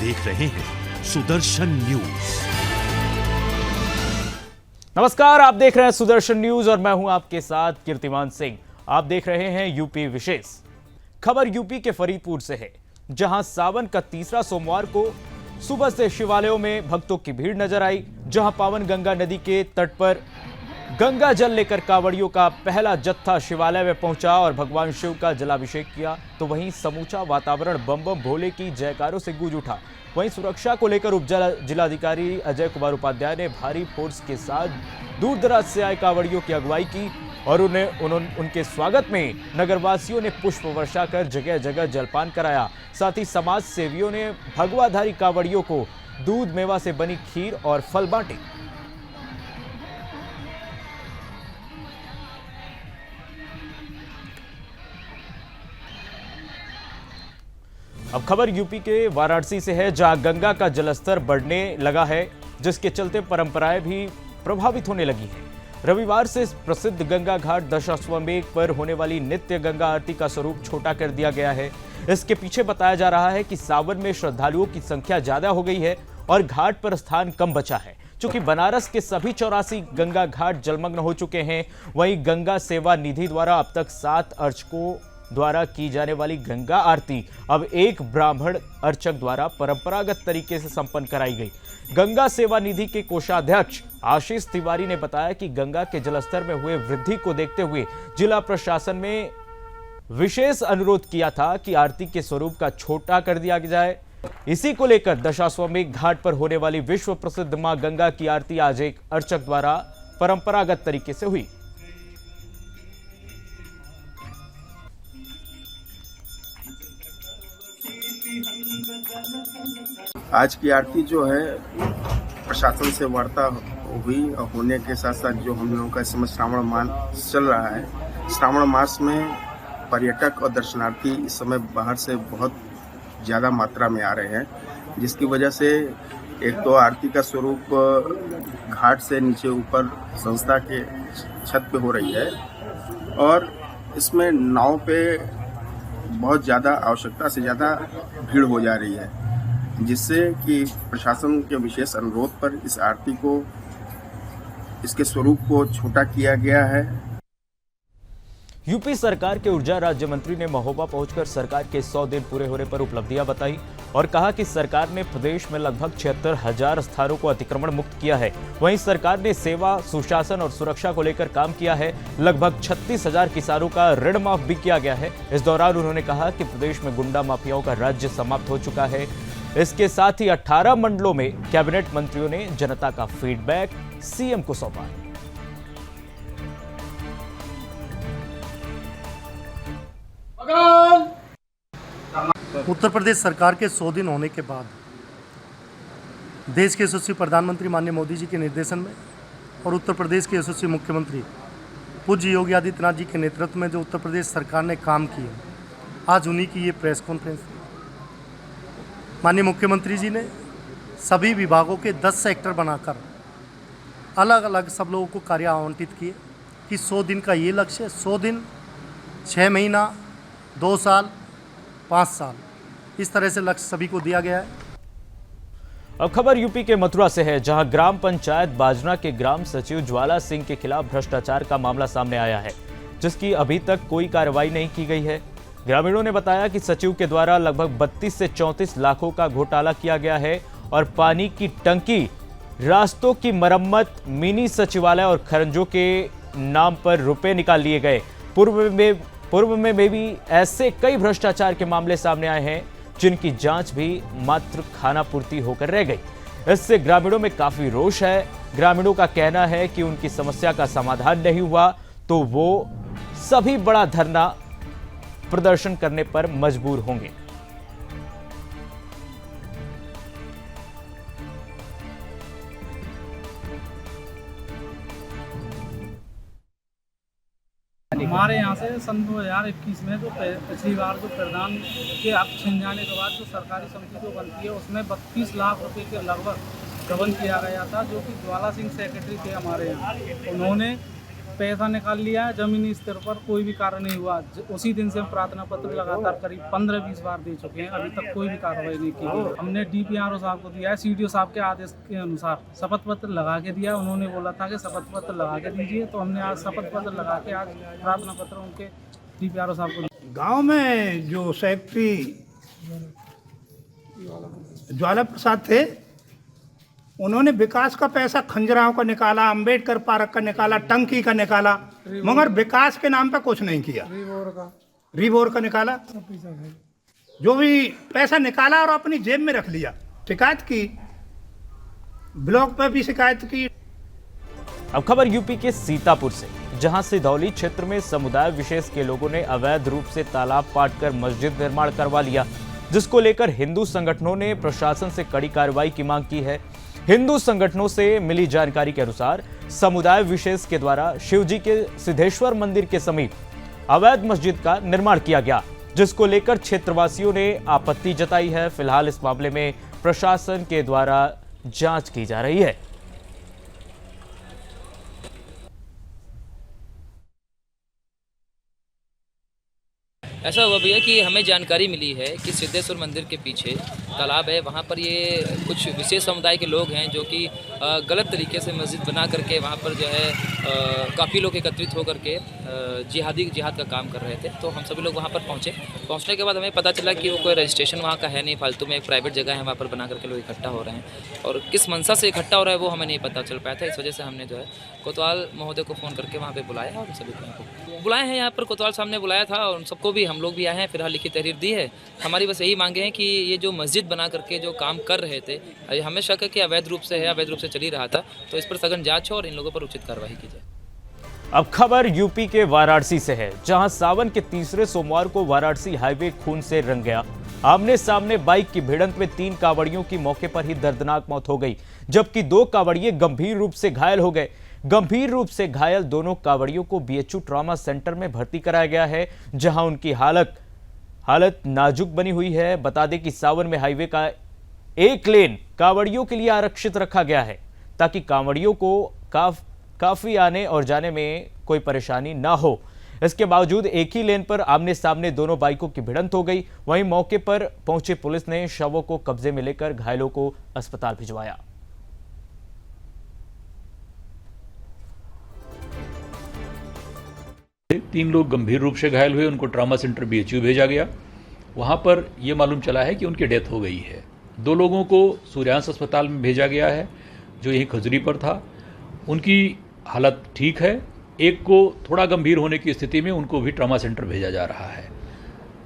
देख रहे हैं सुदर्शन न्यूज। नमस्कार, आप देख रहे हैं सुदर्शन न्यूज और मैं हूं आपके साथ कीर्तिमान सिंह। आप देख रहे हैं यूपी विशेष। खबर यूपी के फरीदपुर से है, जहां सावन का तीसरा सोमवार को सुबह से शिवालयों में भक्तों की भीड़ नजर आई। जहां पावन गंगा नदी के तट पर गंगा जल लेकर कांवड़ियों का पहला जत्था शिवालय में पहुंचा और भगवान शिव का जलाभिषेक किया, तो वहीं समूचा वातावरण बम बम भोले की जयकारों से गूंज उठा। वहीं सुरक्षा को लेकर उप जिलाधिकारी अजय कुमार उपाध्याय ने भारी फोर्स के साथ दूर दराज से आए कांवड़ियों की अगुवाई की और उनके स्वागत में नगरवासियों ने पुष्प वर्षा कर जगह जगह जलपान कराया। साथ ही समाज सेवियों ने भगवाधारी कांवड़ियों को दूध मेवा से बनी खीर और फल बांटे। अब खबर यूपी के वाराणसी से है, जहां गंगा का जलस्तर बढ़ने लगा है, जिसके चलते परंपराएं भी प्रभावित होने लगी हैं। रविवार से प्रसिद्ध गंगा घाट दशाश्वमेध पर होने वाली नित्य गंगा आरती का स्वरूप छोटा कर दिया गया है। इसके पीछे बताया जा रहा है कि सावन में श्रद्धालुओं की संख्या ज्यादा हो गई है और घाट पर स्थान कम बचा है। चूंकि बनारस के सभी 84 गंगा घाट जलमग्न हो चुके हैं, वहीं गंगा सेवा निधि द्वारा अब तक 7 अर्चकों द्वारा की जाने वाली गंगा आरती अब एक ब्राह्मण अर्चक द्वारा परंपरागत तरीके से संपन्न कराई गई। गंगा सेवा निधि के कोषाध्यक्ष आशीष तिवारी ने बताया कि गंगा के जलस्तर में हुए वृद्धि को देखते हुए जिला प्रशासन में विशेष अनुरोध किया था कि आरती के स्वरूप का छोटा कर दिया जाए। इसी को लेकर दशाश्वमेध घाट पर होने वाली विश्व प्रसिद्ध मां गंगा की आरती आज एक अर्चक द्वारा परंपरागत तरीके से हुई। आज की आरती जो है प्रशासन से वार्ता हुई और होने के साथ साथ जो हम लोगों का इस समय श्रावण मास चल रहा है, श्रावण मास में पर्यटक और दर्शनार्थी इस समय बाहर से बहुत ज़्यादा मात्रा में आ रहे हैं, जिसकी वजह से एक तो आरती का स्वरूप घाट से नीचे ऊपर संस्था के छत पे हो रही है और इसमें नाव पे बहुत ज़्यादा आवश्यकता से ज़्यादा भीड़ हो जा रही है, जिससे कि प्रशासन के विशेष अनुरोध पर इस आरती को, इसके स्वरूप को छोटा किया गया है। यूपी सरकार के ऊर्जा राज्य मंत्री ने महोबा पहुंचकर सरकार के 100 दिन पूरे होने पर उपलब्धियां बताई और कहा कि सरकार ने प्रदेश में लगभग 76,000 स्थानों को अतिक्रमण मुक्त किया है। वहीं सरकार ने सेवा, सुशासन और सुरक्षा को लेकर काम किया है। लगभग 36,000 किसानों का ऋण माफ भी किया गया है। इस दौरान उन्होंने कहा कि प्रदेश में गुंडा माफियाओं का राज्य समाप्त हो चुका है। इसके साथ ही 18 मंडलों में कैबिनेट मंत्रियों ने जनता का फीडबैक सीएम को सौंपा। उत्तर प्रदेश सरकार के 100 दिन होने के बाद देश के यशस्वी प्रधानमंत्री माननीय मोदी जी के निर्देशन में और उत्तर प्रदेश के यशस्वी मुख्यमंत्री पूज्य योगी आदित्यनाथ जी के नेतृत्व में जो उत्तर प्रदेश सरकार ने काम किए, आज उन्हीं की ये प्रेस कॉन्फ्रेंस। माननीय मुख्यमंत्री जी ने सभी विभागों के 10 सेक्टर बनाकर अलग अलग सब लोगों को कार्य आवंटित किए कि 100 दिन का ये लक्ष्य, 100 दिन, 6 महीना, 2 साल, 5 साल, इस तरह से लक्ष्य सभी को दिया गया है। अब खबर यूपी के मथुरा से है, जहां ग्राम पंचायत बाजना के ग्राम सचिव ज्वाला सिंह के खिलाफ भ्रष्टाचार का मामला सामने आया है, जिसकी अभी तक कोई कार्रवाई नहीं की गई है। ग्रामीणों ने बताया कि सचिव के द्वारा लगभग 32 से 34 लाखों का घोटाला किया गया है और पानी की टंकी, रास्तों की मरम्मत, मिनी सचिवालय और खरंजों के नाम पर रुपए निकाल लिए गए। पूर्व में भी ऐसे कई भ्रष्टाचार के मामले सामने आए हैं, जिनकी जांच भी मात्र खानापूर्ति होकर रह गई। इससे ग्रामीणों में काफी रोष है। ग्रामीणों का कहना है कि उनकी समस्या का समाधान नहीं हुआ तो वो सभी बड़ा धरना प्रदर्शन करने पर मजबूर होंगे। हमारे यहाँ से सन 2021 में जो पिछली बार जो प्रधान के अब छिन जाने के बाद जो सरकारी समिति जो बनती है, उसमें 32 लाख रुपए के लगभग गबन किया गया था, जो कि ज्वाला सिंह सेक्रेटरी थे हमारे यहाँ। उन्होंने पैसा निकाल लिया है। जमीनी स्तर पर कोई भी कार्य नहीं हुआ। उसी दिन से हम प्रार्थना पत्र लगातार करीब 15-20 बार दे चुके हैं, अभी तक कोई भी कार्रवाई नहीं की गई। हमने DPRO साहब को दिया है, CDO साहब के आदेश के अनुसार शपथ पत्र लगा के दिया। उन्होंने बोला था कि शपथ पत्र लगा के दीजिए, तो हमने आज शपथ पत्र लगा के आज प्रार्थना पत्र उनके DPRO साहब को। गांव में जो सेक्रेटरी ज्वाला प्रसाद थे, उन्होंने विकास का पैसा खंजराव का निकाला, अंबेडकर पार्क का निकाला, टंकी का निकाला, मगर विकास के नाम पे कुछ नहीं किया। रिवोर का निकाला, जो भी पैसा निकाला और अपनी जेब में रख लिया। शिकायत की, ब्लॉक पे भी शिकायत की। अब खबर यूपी के सीतापुर से, जहां सिधौली क्षेत्र में समुदाय विशेष के लोगों ने अवैध रूप से तालाब पाटकर मस्जिद निर्माण करवा लिया, जिसको लेकर हिंदू संगठनों ने प्रशासन से कड़ी कार्रवाई की मांग की है। हिंदू संगठनों से मिली जानकारी के अनुसार समुदाय विशेष के द्वारा शिवजी के सिद्धेश्वर मंदिर के समीप अवैध मस्जिद का निर्माण किया गया, जिसको लेकर क्षेत्रवासियों ने आपत्ति जताई है। फिलहाल इस मामले में प्रशासन के द्वारा जांच की जा रही है। ऐसा हुआ भैया कि हमें जानकारी मिली है कि सिद्धेश्वर मंदिर के पीछे तालाब है, वहाँ पर ये कुछ विशेष समुदाय के लोग हैं जो कि गलत तरीके से मस्जिद बना करके वहाँ पर जो है काफ़ी लोग एकत्रित होकर के जिहाद का काम कर रहे थे। तो हम सभी लोग वहाँ पर पहुँचने के बाद हमें पता चला कि वो कोई रजिस्ट्रेशन वहाँ का है नहीं, फालतू में एक प्राइवेट जगह है, वहाँ पर बना करके लोग इकट्ठा हो रहे हैं और किस मंशा से इकट्ठा हो रहा है वो हमें नहीं पता चल पाया था। इस वजह से हमने जो है कोतवाल महोदय को फ़ोन करके वहाँ पर बुलाया और सभी को बुलाए हैं। यहाँ पर कोतवाल साहब ने बुलाया था और उन सबको भी हम लोग भी आए हैं। फिलहाल लिखित तहरीर दी है। हमारी बस यही मांगे हैं कि ये जो मस्जिद बना करके जो काम कर रहे थे, हमें शक है कि अवैध रूप से है, अवैध रूप से चल ही रहा था, तो इस पर सघन जांच हो और इन लोगों पर उचित कार्रवाई की जाए। अब खबर यूपी के वाराणसी से है, जहां सावन के तीसरे सोमवार को वाराणसी हाईवे खून से रंग गया। आमने सामने बाइक की भिड़ंत में 3 कांवड़ियों की मौके पर ही दर्दनाक मौत हो गई, जबकि 2 कांवड़िए गंभीर रूप से घायल हो गए। गंभीर रूप से घायल दोनों कांवड़ियों को BHU ट्रॉमा सेंटर में भर्ती कराया गया है, जहां उनकी हालत नाजुक बनी हुई है। बता दें कि सावन में हाईवे का एक लेन कांवड़ियों के लिए आरक्षित रखा गया है, ताकि कांवड़ियों को काफी आने और जाने में कोई परेशानी ना हो। इसके बावजूद एक ही लेन पर आमने सामने दोनों बाइकों की भिड़ंत हो गई। वहीं मौके पर पहुंची पुलिस ने शवों को कब्जे में लेकर घायलों को अस्पताल भिजवाया। तीन लोग गंभीर रूप से घायल हुए, उनको ट्रॉमा सेंटर BHU भेजा गया। वहां पर यह मालूम चला है कि उनकी डेथ हो गई है। 2 लोगों को सूर्यांश अस्पताल में भेजा गया है, जो यहीं खजुरी पर था। उनकी हालत ठीक है। एक को थोड़ा गंभीर होने की स्थिति में उनको भी ट्रॉमा सेंटर भेजा जा रहा है।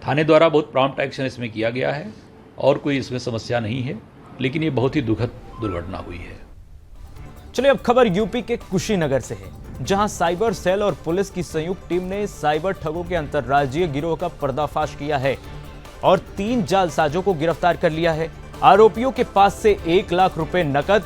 थाने द्वारा बहुत प्रॉम्प्ट एक्शन इसमें किया गया है और कोई इसमें समस्या नहीं है, लेकिन ये बहुत ही दुखद दुर्घटना हुई है। चलिए अब खबर यूपी के कुशीनगर से है, जहां साइबर सेल और पुलिस की संयुक्त टीम ने साइबर ठगों के अंतर्राज्यीय गिरोह का पर्दाफाश किया है और 3 जालसाजों को गिरफ्तार कर लिया है। आरोपियों के पास से 1 लाख रुपए नकद,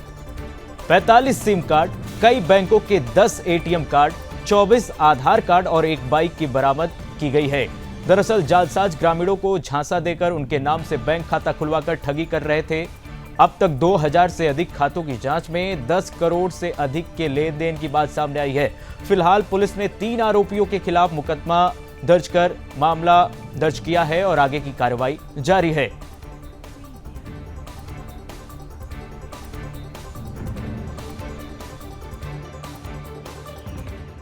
45 सिम कार्ड, कई बैंकों के 10 ATM कार्ड, 24 आधार कार्ड और 1 बाइक की बरामद की गई है। दरअसल जालसाज ग्रामीणों को झांसा देकर उनके नाम से बैंक खाता खुलवाकर ठगी कर रहे थे। अब तक 2000 से अधिक खातों की जांच में 10 करोड़ से अधिक के लेन देन की बात सामने आई है। फिलहाल पुलिस ने 3 आरोपियों के खिलाफ मुकदमा दर्ज कर मामला दर्ज किया है और आगे की कार्रवाई जारी है।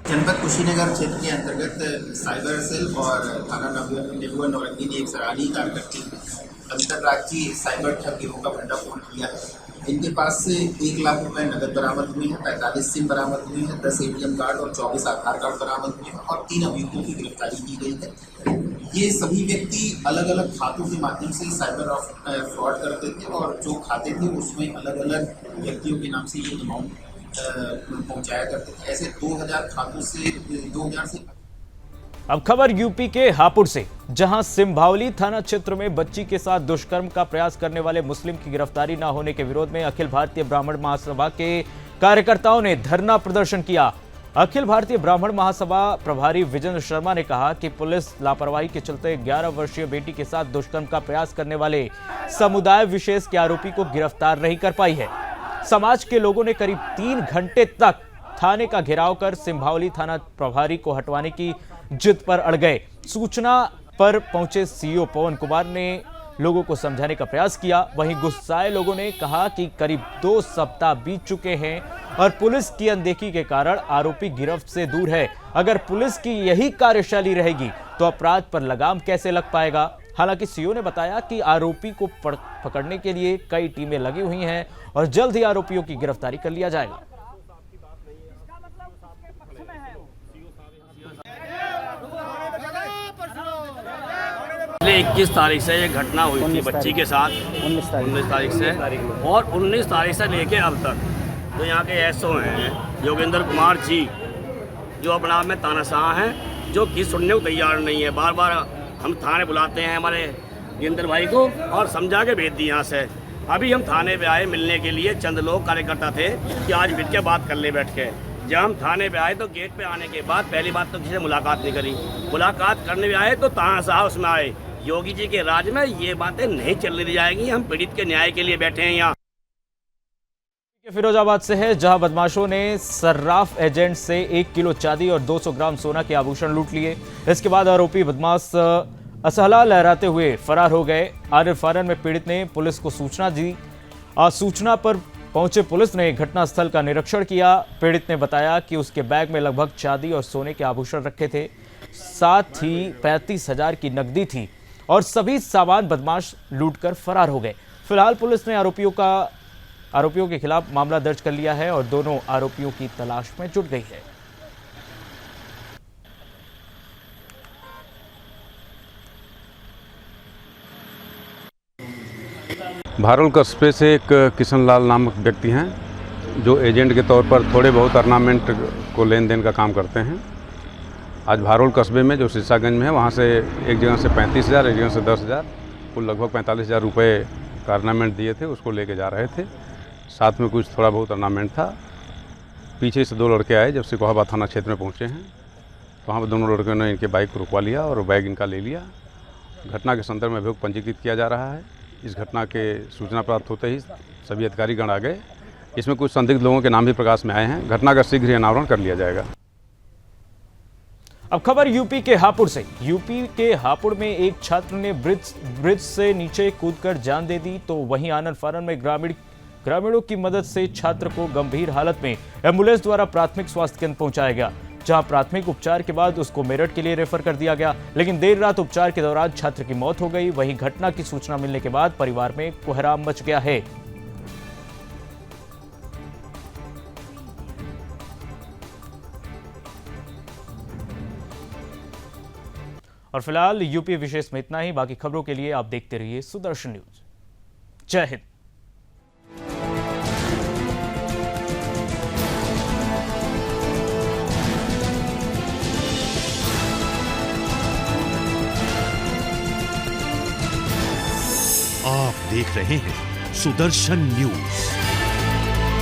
जनपद कुशीनगर क्षेत्र के अंतर्गत साइबर सेल और थाना नबुआ नौरंगी ने एक सराहनीय कार्य करके अंतर्राज्यीय साइबर ठग गिरोह का भंडाफोड़ किया है। इनके पास से 1 लाख रुपए नकद बरामद हुए हैं, 45 सिम बरामद हुए हैं, 10 ATM कार्ड और 24 आधार कार्ड बरामद हुए हैं और 3 अभियुक्तों की गिरफ्तारी की गई है। ये सभी व्यक्ति अलग अलग खातों के माध्यम से साइबर फ्रॉड करते थे और जो खाते थे उसमें अलग अलग व्यक्तियों के नाम से ये अमाउंट पहुंचाया करते थे। ऐसे 2000 खातों से 2000 से। अब खबर यूपी के हापुड़ से, जहां सिंभावली थाना क्षेत्र में बच्ची के साथ दुष्कर्म का प्रयास करने वाले मुस्लिम की गिरफ्तारी न होने के विरोध में अखिल भारतीय ब्राह्मण महासभा के कार्यकर्ताओं ने धरना प्रदर्शन किया। अखिल भारतीय ब्राह्मण महासभा प्रभारी विजेंद्र शर्मा ने कहा कि पुलिस लापरवाही के चलते 11 वर्षीय बेटी के साथ दुष्कर्म का प्रयास करने वाले समुदाय विशेष के आरोपी को गिरफ्तार नहीं कर पाई है। समाज के लोगों ने करीब 3 घंटे तक थाने का घेराव कर सिंभावली थाना प्रभारी को हटवाने की जिद पर अड़ गए। सूचना पर पहुंचे सीओ पवन कुमार ने लोगों को समझाने का प्रयास किया। वहीं गुस्साए लोगों ने कहा कि करीब 2 सप्ताह बीत चुके हैं और पुलिस की अनदेखी के कारण आरोपी गिरफ्त से दूर है। अगर पुलिस की यही कार्यशैली रहेगी तो अपराध पर लगाम कैसे लग पाएगा। हालांकि सीओ ने बताया कि आरोपी को पकड़ने के लिए कई टीमें लगी हुई हैं और जल्द ही आरोपियों की गिरफ्तारी कर लिया जाएगा। पिछले 21 तारीख से ये घटना हुई थी बच्ची के साथ, 19 तारीख से, और 19 तारीख से लेके अब तक जो यहाँ के एसओ हैं योगेंद्र कुमार जी, जो अपने आप में तानाशाह हैं, जो कि सुनने को तैयार नहीं है। बार बार हम थाने बुलाते हैं हमारे योगेंद्र भाई को और समझा के भेज दी यहाँ से। अभी हम थाने पे आए मिलने के लिए, चंद लोग कार्यकर्ता थे कि आज मिल के बात कर ले बैठ के। जब हम थाने पे आए तो गेट पे आने के बाद पहली बात तो किसी से मुलाकात नहीं करी। मुलाकात करने में आए तो तानाशाह उसमें आए। योगी जी के राज में ये बातें नहीं चलने दी जाएगी। हम पीड़ित के न्याय के लिए बैठे हैं यहाँ। फिरोजाबाद से है, जहां बदमाशों ने सर्राफ एजेंट से 1 किलो चांदी और 200 ग्राम सोना के आभूषण लूट लिए। इसके बाद आरोपी बदमाश असहला लहराते हुए फरार हो गए। आर-फारन में पीड़ित ने पुलिस को सूचना दी। सूचना पर पहुंचे पुलिस ने घटनास्थल का निरीक्षण किया। पीड़ित ने बताया कि उसके बैग में लगभग चांदी और सोने के आभूषण रखे थे, साथ ही 35,000 की नकदी थी और सभी सामान बदमाश लूटकर फरार हो गए। फिलहाल पुलिस ने आरोपियों के खिलाफ मामला दर्ज कर लिया है और दोनों आरोपियों की तलाश में जुट गई है। भारौल कस्बे से एक किशन लाल नामक व्यक्ति हैं जो एजेंट के तौर पर थोड़े बहुत ऑर्नामेंट को लेन देन का काम करते हैं। आज भारौल कस्बे में जो शीशागंज में है वहाँ से एक जगह से 35,000, एक जगह से 10,000, कुल लगभग 45,000 रुपये का ऑर्नामेंट दिए थे, उसको लेके जा रहे थे। साथ में कुछ थोड़ा बहुत ऑर्नामेंट था। पीछे से 2 लड़के आए, जब सिकोहाबाद थाना क्षेत्र में पहुँचे हैं तो वहाँ पर दोनों लड़कों ने इनके बाइक को रुकवा लिया और बैग इनका ले लिया। घटना के संदर्भ में अभियोग पंजीकृत किया जा रहा है। इस घटना के सूचना प्राप्त होते ही सभी अधिकारीगण आ गए। इसमें कुछ संदिग्ध लोगों के नाम भी प्रकाश में आए हैं। घटना का शीघ्र ही अनावरण कर लिया जाएगा। अब खबर यूपी के हापुड़ से। यूपी के हापुड़ में एक छात्र ने ब्रिज से नीचे कूदकर जान दे दी, तो वहीं आनन-फानन में ग्रामीणों की मदद से छात्र को गंभीर हालत में एम्बुलेंस द्वारा प्राथमिक स्वास्थ्य केंद्र पहुंचाया गया, जहां प्राथमिक उपचार के बाद उसको मेरठ के लिए रेफर कर दिया गया। लेकिन देर रात उपचार के दौरान छात्र की मौत हो गई। वहीं घटना की सूचना मिलने के बाद परिवार में कोहराम मच गया है। और फिलहाल यूपी विशेष में इतना ही। बाकी खबरों के लिए आप देखते रहिए सुदर्शन न्यूज। जय हिंद। आप देख रहे हैं सुदर्शन न्यूज।